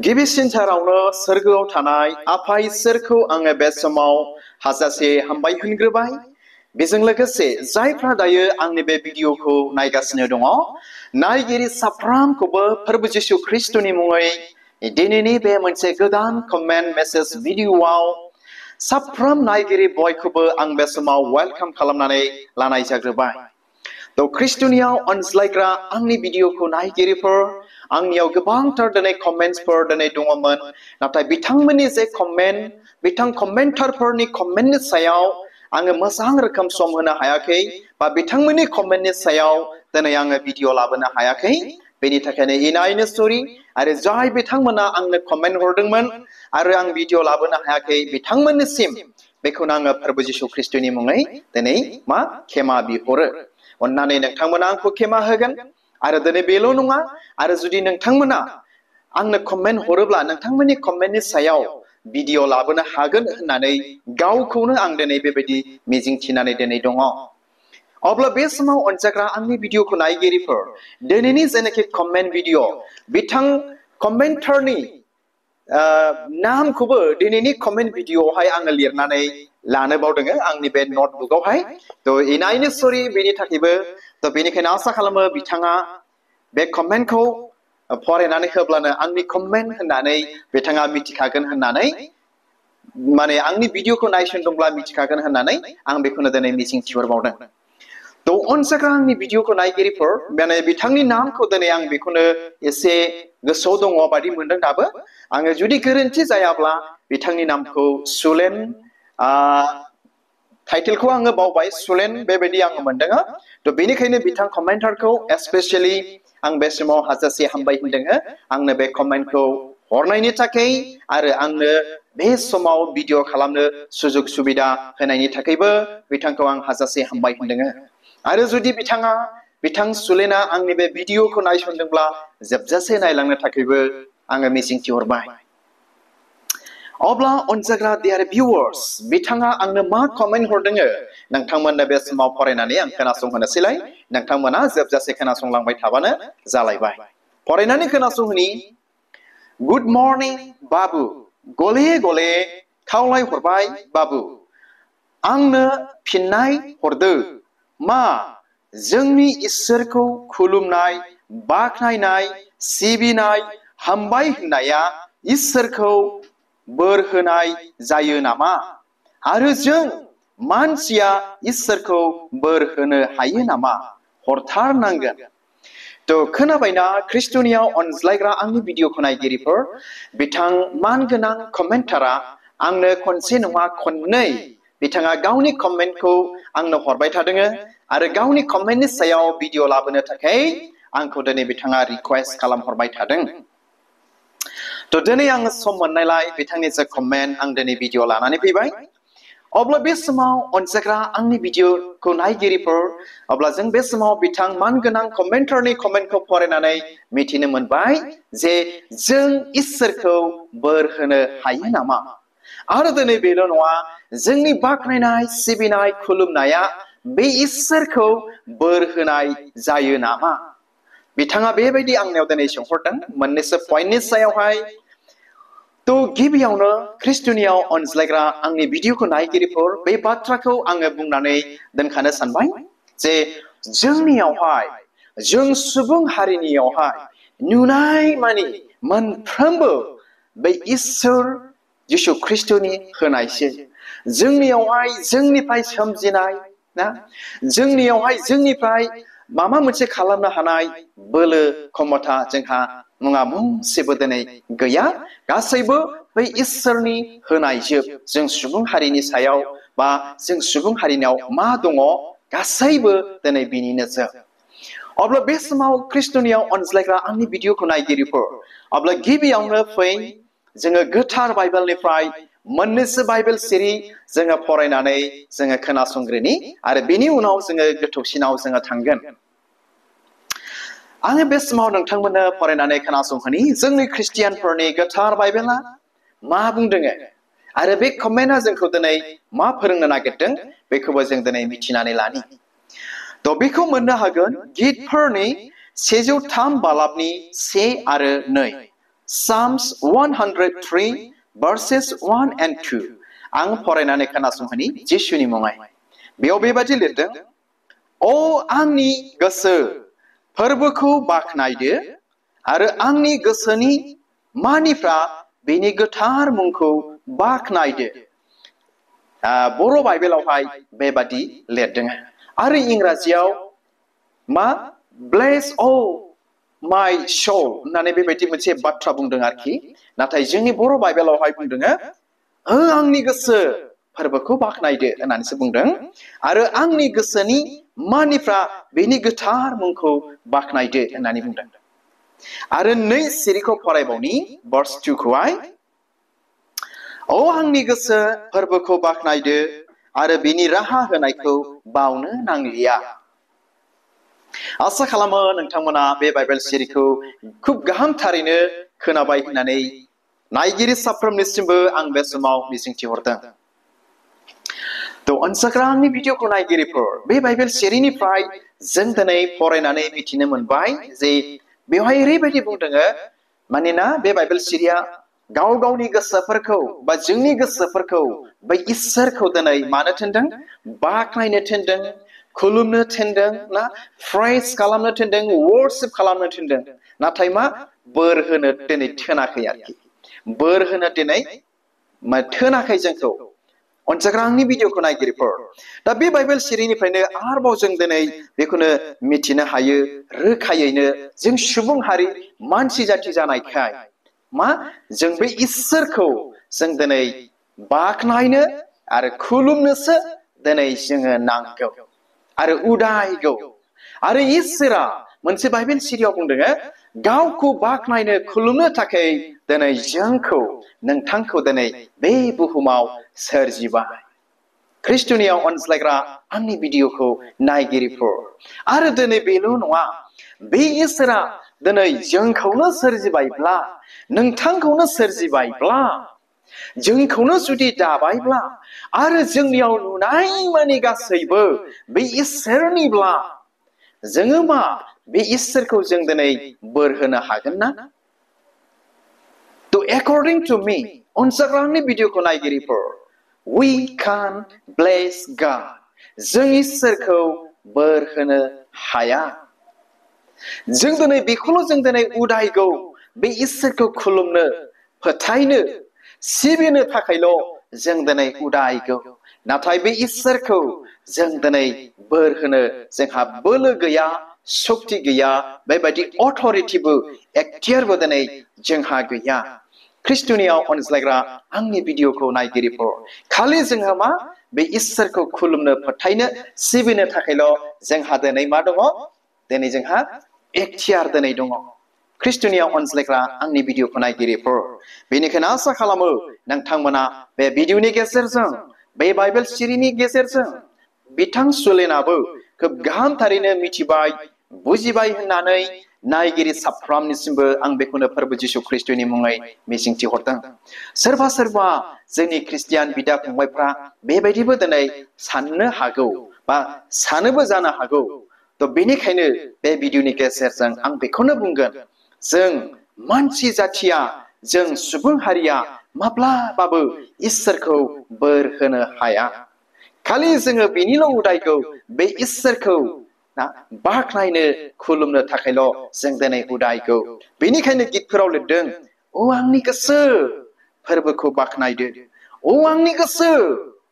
गिबिसिनथारावनो सोरगोआव थानाय आफा इसोरखौ आङो बे समाव हाजासे हामबाय होनग्रोबाय। बेजों लोगोसे जायफ्रा दायो आंनि बे भिडिअखौ नायगासिनो दङ, नायगिरि साफ्रोमखौबो फोरबो जिसु ख्रिस्टनि मुङै दिनैनि बे मोनसे गोदान कमेन्ट मेसेज भिडिअआव साफ्रोम नायगिरि बयखौबो आं बे समाव वेलकाम खालामनानै लानाय जाग्रोबाय। ख्रिस्टनियाव अनज्लायग्रा आंनि भिडिअखौ नायगिरिफोर, आंनियाव गोबांथार दिनै कमेन्ट्सफोर दिनै दङमोन, नाथाय बिथांमोननि जे कमेन्टारफोरनि कमेन्टनि सायाव आङो मोजां रोखोम सम होनो हायाखै, बा बिथांमोननि कमेन्टनि सायाव दिनै आङो भिडिअ लाबोनो हायाखै। बेनि थाखायनो इनायनो सरि। आरो जाय बिथांमोना आंनो कमेन्ट हरदोंमोन आरो आं भिडिअ लाबोनो हायाखै, बिथांमोननिसिम बेखौनो आङो फोरबो जिसु ख्रिस्टनि मुङै दिनै खेमा बिहरो। अन्नानै नोंथांमोना आंखौ खेमा होगोन। आरो दिनै बेल' नङा, आरो जुदि नोंथांमोना आंनो कमेन्ट हरोब्ला नोंथांमोननि कमेन्टनि सायाव भिडिअ लाबोनो हागोन होननानै गावखौनो आं दिनै बेबायदि मिजिंथिनानै दिनै दङ। अब्ला बे समाव अनजाग्रा आंनि भिडिअखौ नायगिरिफोर, दिनैनि जेनाखि कमेन्ट भिडिअ, बिथां कमेन्टारनि नामखौबो दिनैनि कमेन्ट भिडिअआवहाय आङो लिरनानै लानो बावदों आंनि बे नटबुकआवहाय। इनायनो सरि बेनि थाखायबो। बेनिखायनो आसा खालामो बिथाङा बे कमेन्टखौ फरायनानै होब्लानो आंनि कमेन्ट होननानै बिथाङा मिथिखागोन होननानै, माने आंनि भिडिअखौ नायसनदोंब्ला मिथिखागोन होननानै आं बेखौनो दिनै मिजिंथिहरबावदों। अनजाग्रा आंनि भिडिअखौ नायगिरिफोर, माने बिथांनि नामखौ दिनै आं बेखौनो एसे गोसोआव दङ बादि मोनदों दाबो। आङो जुदि गोरोन्थि जायाब्ला बिथांनि नामखौ सुलेन, टाइटेलखौ आङो बावबाय, सुलेन बेबायदि आङो मोनदों। बेनिखायनो बिथां कमेन्टारखौ स्पेसियेलि आं बे समाव हाजासे हामबाय होनदों आंनो बे कमेन्टखौ हरनायनि थाखाय, आरो आंनो बे समाव भिडिअ खालामनो सुजुग सुबिदा होनायनि थाखायबो बिथांखौ आं हाजासे हामबाय होनदों। आरो जुदि बिथां सुलेना आंनि बे भिडिअखौ नायसनदोंब्ला जोबजासे नायलांनो थाखायबो आङो मिजिंथिहरबाय। अब्ला अनजाग्रा डियार भिउवार्स, बिथाङा आंनो मा कमेन्ट हरदों नोंथांमोननो बे समाव फरायनानै आं खोनासंहोनोसैलाय। नोंथांमोना जोबजासे खोनासंलांबाय थाबानो जालायबाय। फरायनानै खोनासंहोनि। गुड मर्निं बाबु, गले गले खावलायहरबाय बाबु, आंनो फिननाय हरदो। मा जोंनि इसोरखौ खुलुमनाय, बाख्नायनाय, सिबिनाय, हामबाय होननाया इसोरखौ बोर होनाय जायो नामा? आरो जों मानसिया इसोरखौ बोर होनो हायो नामा? हरथारनांगोन। खोनाबायना ख्रिस्टनियाव अनज्लायग्रा आंनि भिडिअखौ नायगिरिफोर, बिथां मानगोनां कमेन्टारा आंनो खनसे नङा खननै बिथाङा गावनि कमेन्टखौ आंनो हरबाय थादों, आरो गावनि कमेन्टनि सायाव भिडिअ लाबोनो थाखाय आंखौ दिनै बिथाङा रिक्वेस्ट खालामहरबाय थादों। दिनै आङो सम मोननायलाय बिथांनि जे कमेन्ट आं दिनै भिडिअ लानानै फैबाय। अब्ला बे समाव अनजाग्रा आंनि भिडिअखौ नायगिरिफोर, अब्ला जों बे समाव बिथां मानगोनां कमेन्टारनि कमेन्टखौ फरायनानै मिथिनो मोनबाय जे जों इसोरखौ बोर होनो हायो नामा? आरो दिनै बेल' नङा, जोंनि बाख्नायनाय, सिबिनाय, खुलुमनाया बे इसोरखौ बोर होनाय जायो नामा? बिथाङा बेबायदि आंनियाव दिनै सोंहरदों मोननैसो पइन्टनि सायावहाय। गिबियावनो ख्रिस्टनियाव अनज्लायग्रा आंनि भिडिअखौ नायगिरिफोर, बे बाथ्राखौ आङो बुंनानै दोनखानो सानबाय जे जोंनियावहाय, जों सुबुं हारिनियावहाय नुनाय मानि मोनफ्रोमबो बे इसोर जिसु ख्रिस्टनि होनायसो। जोंनियावहाय जोंनिफ्राय सोमजिनाय ना, जोंनियावहाय जोंनिफ्राय माबा मोनसे खालामनो हानाय बोलो क्षमता जोंहा मुङा मुंसेबो दिनै गैया। गासैबो बै इसोरनि होनायजोब। जों सुबुं हारिनि सायाव, बा जों सुबुं हारिनियाव मा दङ गासैबो दिनै बिनिनो जोब। अब्ला बे समाव ख्रिस्टनियाव अनज्लायग्रा आंनि भिडिअखौ नायगिरिफोर, अब्ला गिबियावनो फै जोङो गोथार बाइबेलनिफ्राय मोननैसो बाइबेल सिरि जोङो फरायनानै जोङो खोनासंग्रोनि, आरो बेनि उनाव जोङो गोथौसिनाव जोङो थांगोन। आङो बे समाव नोंथांमोननो फरायनानै खोनासंहोनि जोंनि ख्रिस्टियानफोरनि गोथार बाइबेला मा बुंदों, आरो बे कमेन्टआ जोंखौ दिनै मा फोरोंनो नागिरदों बेखौबो जों दिनै मिथिनानै लानि। बेखौ मोननो हागोन गितफोरनि 103 बालाबनि 1 आरो 2। Psalms 103 verses 1 and 2 आं फरायनानै खोनासंहोनि जिसुनि मुङै बेयाव बेबादि लिरदों अ आंनि गोसो फोरबोखौ बाख्नायदो आरो आंनि गोसोनि मानिफ्रा बेनि गोथार मुंखौ बाख्नायदो बर' बाइबेलावहाय बेबादि लिरदों आरो इंराजियाव मा bless all my soul होननानै बेबायदि मोनसे बाथ्रा बुंदों आरोखि नाथाय जोंनि बर' बाइबेलावहाय बुंदों आंनि गोसो फोरबोखौ बाख्नायदो होननानैसो बुंदों आरो आंनि गोसोनि मानिफ्रा बेनि गोथार मुंखौ बाख्नायदो होननानै बुंदों आरो नै सिरिखौ फरायबावनि verse 2 खौहाय अ आंनि गोसो फोरबोखौ बाख्नायदो आरो बेनि राहा होनायखौ बावनो नांलिया आसा खालामो नोंथांमोना बे बाइबेल सिरिखौ खुब गाहामथारैनो खोनाबाय होननानै नायगिरि साफ्रोमनिसिमबो आं बे समाव मिजिंथिहरदों अनसाग्रा आंनि भिडिअखौ नायगिरिफोर बे बाइबेल सिरिनिफ्राय जों दिनै फरायनानै मिथिनो मोनबाय जे बेवहाय ओरैबायदि बुंदों मानोना बे बाइबेल सिरिया गाव गावनि गोसोफोरखौ बा जोंनि गोसोफोरखौ बै इसोरखौ दिनै मानो थिनदों बाख्नायनो थिनदों खुलुमनो थिनदों ना प्रेज खालामनो थिनदों वर्शिप खालामनो थिनदों नाथाय मा बोर होनो दिनै थोनाखै आरोखि बोर होनो दिनै थोनाखै जोंखौ अनसाग्रा आंनि भिडिअखौ नायगिरिफोर दा बे बाइबेल सिरिनिफ्रायनो आरोबाव जों दिनै बेखौनो मिथिनो हायो रोखायैनो जों सुबुं हारि मानसि जाथि जानायखाय मा जों बे इसोरखौ जों दिनै बाख्नायनो आरो खुलुमनोसो दिनै जोङो नांगौ आरो उदायगौ आरो इसोरा मोनसे बाइबेल सिरियाव बुंदों गावखौ बाख्नायनो खुलुमनो थाखाय दिनै जोंखौ नोंथांखौ दिनै बे बुहुमाव सोरजिबाय ख्रिस्टनियाव अनज्लायग्रा आंनि भिडिअखौ नायगिरिफोर आरो दिनै बेल' नङा बे इसोरा दिनै जोंखौनो सोरजिबायब्ला नोंथांखौनो सोरजिबायब्ला जोंखौनो जुदि दाबायब्ला आरो जोंनियाव नुनाय मानि गासैबो बे इसोरनिब्ला जोङो मा बे इसोरखौ जों दिनै बोर होनो हागोन ना according to me अनसाग्रा आंनि भिडिअखौ नायगिरिफोर we can bless God जों इसोरखौ बोर होनो हाया जों दिनै बेखौल' जों दिनै उदायगौ बे इसोरखौ खुलुमनो फोथायनो सिबिनो थाखायल' जों दिनै उदायगौ नाथाय बे इसोरखौ जों दिनै बोर होनो जोंहा बोलो गैया शक्ति गैया बेबायदि अथरिटिबो एक्टियारबो दिनै जोंहा गैया ख्रिस्टनियाव अनज्लायग्रा आंनि भिडिअखौ नायगिरिफोर खालि जोंहा मा बे इसोरखौ खुलुमनो फोथायनो सिबिनो थाखायल' जोंहा दिनै मा दङ दिनै जोंहा एक्टियार दिनै दङ ख्रिस्टनियाव अनज्लायग्रा आंनि भिडिअखौ नायगिरिफोर बेनिखायनो आसा खालामो नोंथांमोना बे भिडिअनि गेजेरजों बे बाइबेल सिरिनि गेजेरजों बिथां सुलेनाबो खोब गाहामथारैनो मिथिबाय बुजिबाय होननानै नायगिरि साफ्रोमनिसिमबो आं बेखौनो फोरबो जिसु ख्रिस्टनि मुङै मिजिंथिहरदों सोरबा सोरबा जोंनि ख्रिस्टियान बिदा फंबायफ्रा बेबायदिबो दिनै साननो हागौ बा सानोबो जानो हागौ बेनिखायनो बे भिडिअनि गेजेरजों आं बेखौनो बुंगोन जों मानसि जाथिया जों सुबुं हारिया माब्लाबाबो इसोरखौ बोर होनो हाया खालि जोङो बेनिल' उदायगौ बे इसोरखौ बाख्नायनो खुलुमनो थाखायल' जों दिनै उदायगौ बेनिखायनो गितफोराव लिरदों अ आंनि गोसो फोरबोखौ बाख्नायदो अ आंनि गोसो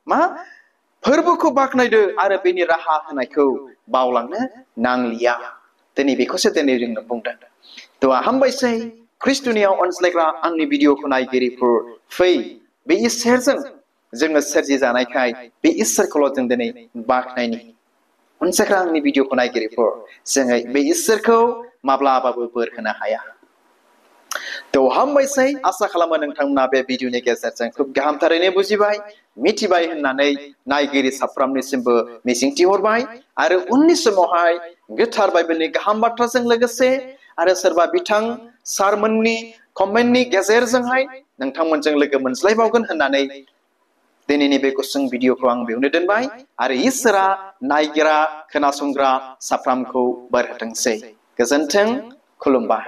मा फोरबोखौ बाख्नायदो आरो बेनि राहा होनायखौ बावलांनो नांलिया दिनै बेखौसो दिनै जोंनो बुंदों हामबायसै ख्रिस्टनियाव अनज्लायग्रा आंनि भिडिअखौ नायगिरिफोर फै बे इसोरजों जोङो सोरजि जानायखाय बे इसोरखौल' जों दिनै बाख्नायनि अनसाग्रा आंनि भिडिअखौ नायगिरिफोर जोङो बे इसोरखौ माब्लाबाबो बोर होनो हाया हामबायसै आसा खालामो नोंथांमोना बे भिडिअनि गेजेरजों खुब गाहामथारैनो बुजिबाय मिथिबाय होननानै नायगिरि साफ्रोमनिसिमबो मिजिंथिहरबाय आरो उननि समावहाय गोथार बाइबेलनि गाहाम बाथ्राजों लोगोसे आरो सोरबा बिथां सारमोननि कमेन्टनि गेजेरजोंहाय नोंथांमोनजों लोगो मोनज्लायबावगोन होननानै दिनैनि बे गुसुं भिडिअखौ आं बेयावनो दोनबाय आरो इसोरा नायग्रा खोनासंग्रा साफ्रोमखौ बोर होथोंसै गोजोन्थों खुलुमबाय